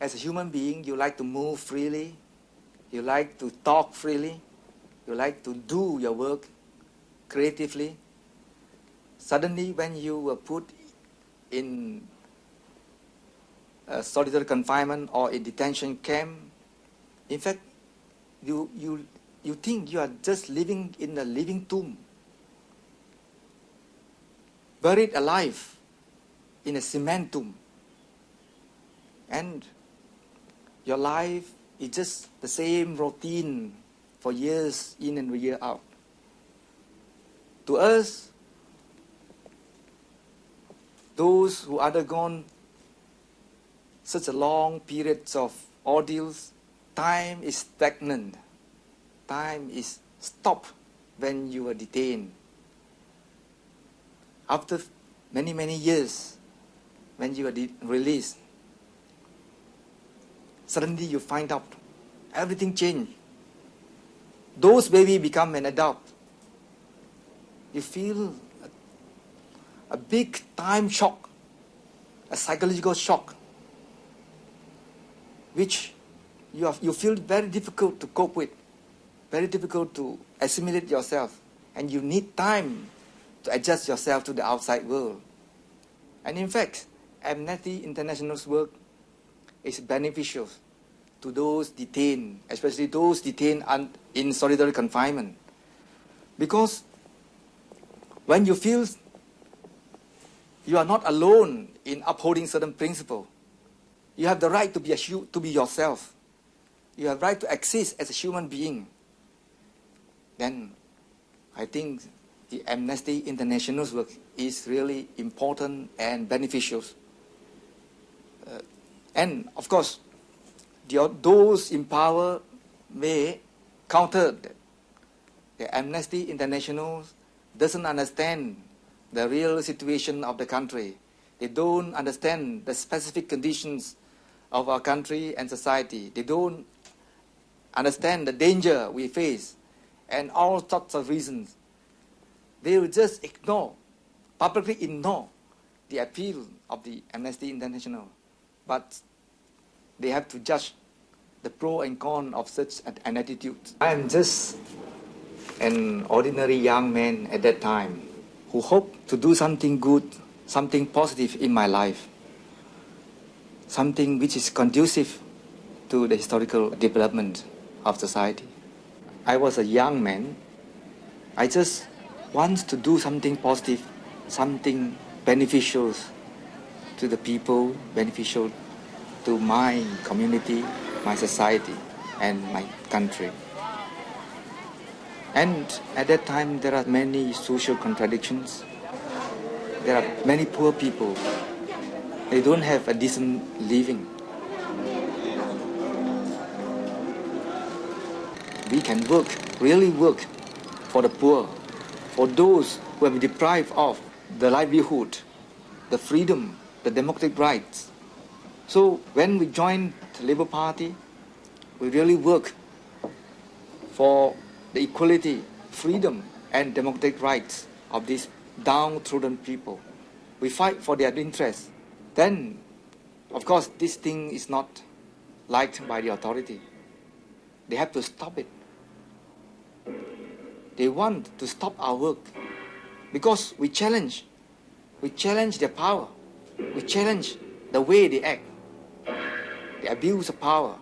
as a human being, you like to move freely, you like to talk freely, you like to do your work creatively. Suddenly, when you were put in solitary confinement or in detention camp, in fact, you think you are just living in a living tomb, buried alive in a cement tomb. And your life is just the same routine for years in and year out. To us, those who undergone such a long periods of ordeals, time is stagnant. Time is stopped when you are detained. After many, many years, when you are released, suddenly you find out everything changed. Those baby become an adult. You feel a big time shock, a psychological shock, which you feel very difficult to cope with, very difficult to assimilate yourself, and you need time to adjust yourself to the outside world. And in fact, Amnesty International's work is beneficial to those detained, especially those detained in solitary confinement. Because when you feel you are not alone in upholding certain principles, you have the right to be yourself. You have the right to exist as a human being. Then I think the Amnesty International's work is really important and beneficial. And of course, those in power may counter the Amnesty International doesn't understand the real situation of the country. They don't understand the specific conditions of our country and society. They don't understand the danger we face and all sorts of reasons. They will just publicly ignore the appeal of the Amnesty International. But they have to judge the pro and con of such an attitude. I am just an ordinary young man at that time who hoped to do something good, something positive in my life, something which is conducive to the historical development of society. I was a young man. I just want to do something positive, something beneficial to the people, beneficial to my community, my society, and my country. And at that time, there are many social contradictions. There are many poor people. They don't have a decent living. We can work, really work for the poor, for those who have been deprived of the livelihood, the freedom, the democratic rights. So when we join the Labour Party, we really work for the equality, freedom, and democratic rights of these downtrodden people. We fight for their interests. Then, of course, this thing is not liked by the authority. They have to stop it. They want to stop our work because we challenge their power. We challenge the way they act, the abuse of power.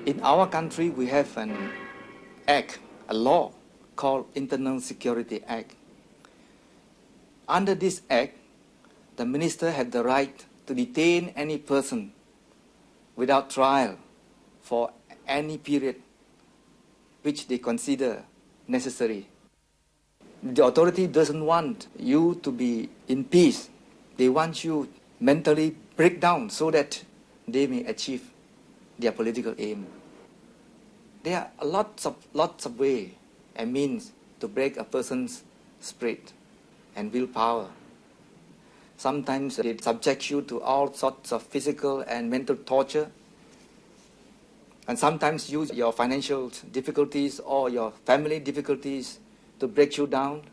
In our country, we have an act, a law called Internal Security Act. Under this act, the minister had the right to detain any person without trial for any period which they consider necessary. The authority doesn't want you to be in peace. They want you mentally break down so that they may achieve their political aim. There are lots of ways and means to break a person's spirit and willpower. Sometimes they subject you to all sorts of physical and mental torture, and sometimes use your financial difficulties or your family difficulties to break you down.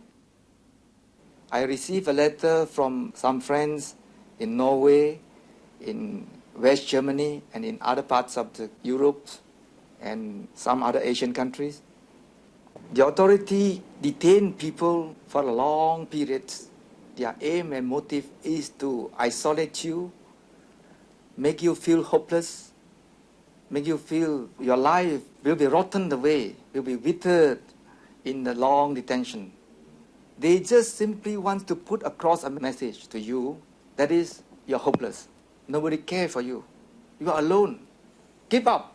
I received a letter from some friends in Norway, in West Germany, and in other parts of Europe and some other Asian countries. The authority detain people for a long periods. Their aim and motive is to isolate you, make you feel hopeless, make you feel your life will be rotten away, will be withered in the long detention. They just simply want to put across a message to you that is, you're hopeless. Nobody cares for you. You are alone. Give up.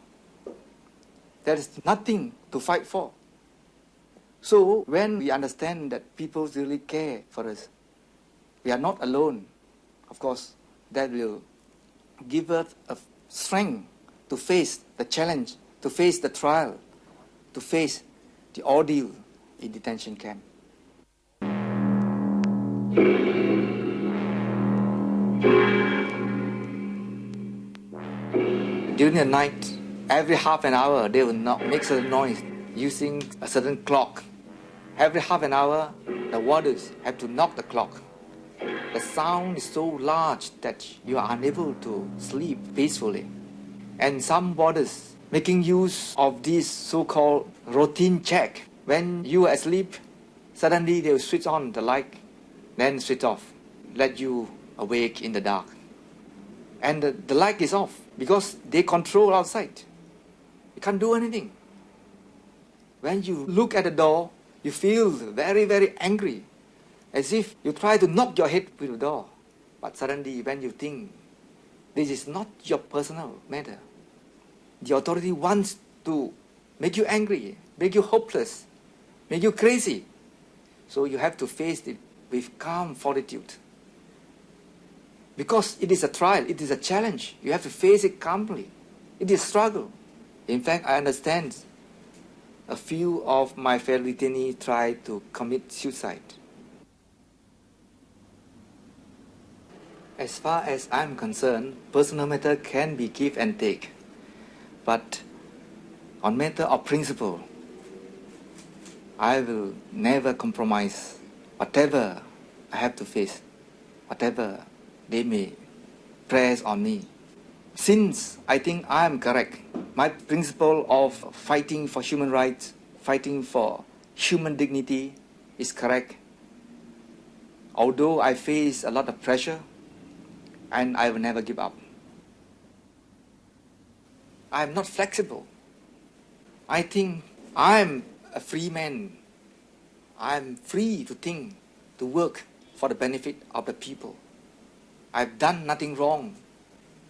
There is nothing to fight for. So when we understand that people really care for us, we are not alone, of course, that will give us a strength to face the challenge, to face the trial, to face the ordeal in detention camp. During the night, every half an hour, they will make certain noise using a certain clock. Every half an hour, the warders have to knock the clock. The sound is so large that you are unable to sleep peacefully. And some warders making use of this so-called routine check. When you are asleep, suddenly they will switch on the light, then switch off, let you awake in the dark. And the light is off because they control outside. You can't do anything. When you look at the door, you feel very, very angry, as if you try to knock your head with the door. But suddenly when you think, this is not your personal matter, the authority wants to make you angry, make you hopeless, make you crazy. So you have to face it with calm fortitude. Because it is a trial, it is a challenge. You have to face it calmly. It is a struggle. In fact, I understand a few of my fellow detainees tried to commit suicide. As far as I'm concerned, personal matter can be give and take. But on matter of principle, I will never compromise whatever I have to face, whatever they may press on me. Since I think I am correct, my principle of fighting for human rights, fighting for human dignity is correct. Although I face a lot of pressure, and I will never give up. I am not flexible. I think I am a free man. I am free to think, to work for the benefit of the people. I've done nothing wrong.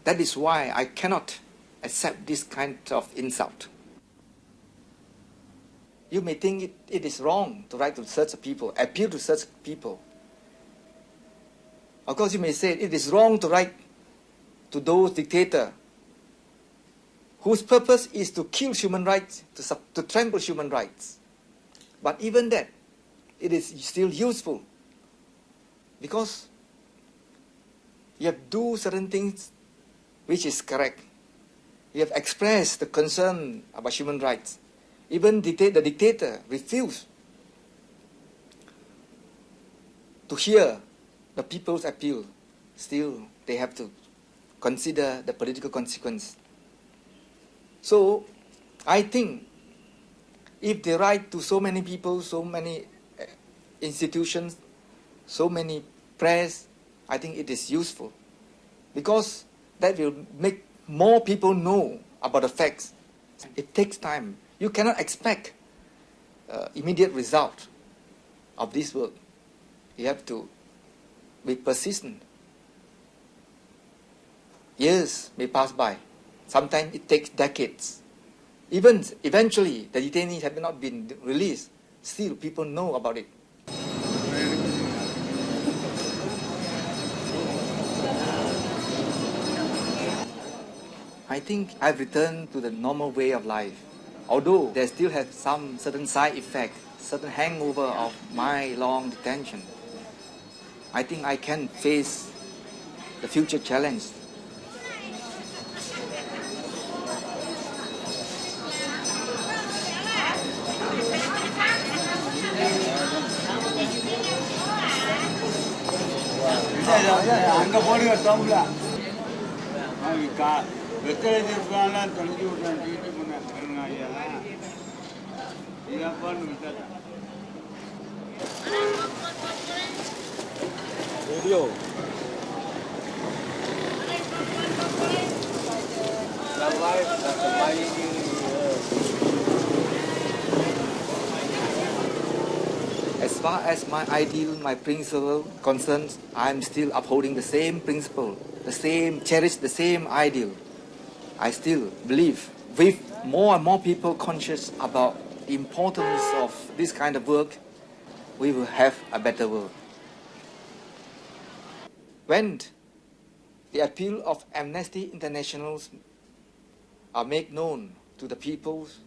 That is why I cannot accept this kind of insult. You may think it is wrong to write to such people, appeal to such people. Of course, you may say it is wrong to write to those dictators whose purpose is to kill human rights, to trample human rights. But even that, it is still useful because you have to do certain things which is correct. You have expressed the concern about human rights. Even the dictator refused to hear the people's appeal. Still, they have to consider the political consequence. So, I think if they write to so many people, so many institutions, so many press, I think it is useful because that will make more people know about the facts. It takes time. You cannot expect immediate result of this work. You have to be persistent. Years may pass by. Sometimes it takes decades. Even eventually, the detainees have not been released. Still, people know about it. I think I've returned to the normal way of life. Although there still have some certain side effect, certain hangover of my long detention, I think I can face the future challenge. Radio. As far as my ideal, my principle concerns, I'm still upholding the same principle, cherish the same ideal. I still believe with more and more people conscious about the importance of this kind of work, we will have a better world. When the appeal of Amnesty International are made known to the peoples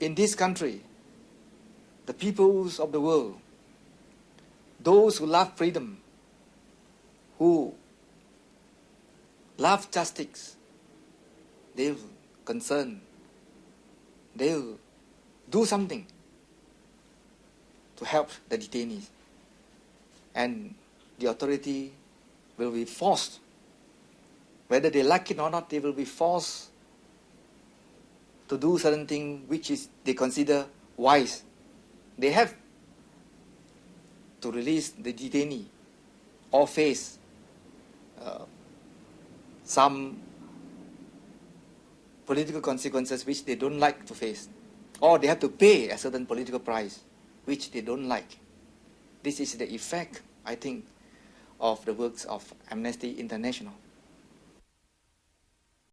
in this country, the peoples of the world, those who love freedom, who love justice, they will concern, they will do something to help the detainees. And the authority will be forced, whether they like it or not, they will be forced to do certain things which they consider wise. They have to release the detainee or face some political consequences which they don't like to face, or they have to pay a certain political price which they don't like. This is the effect, I think, of the works of Amnesty International.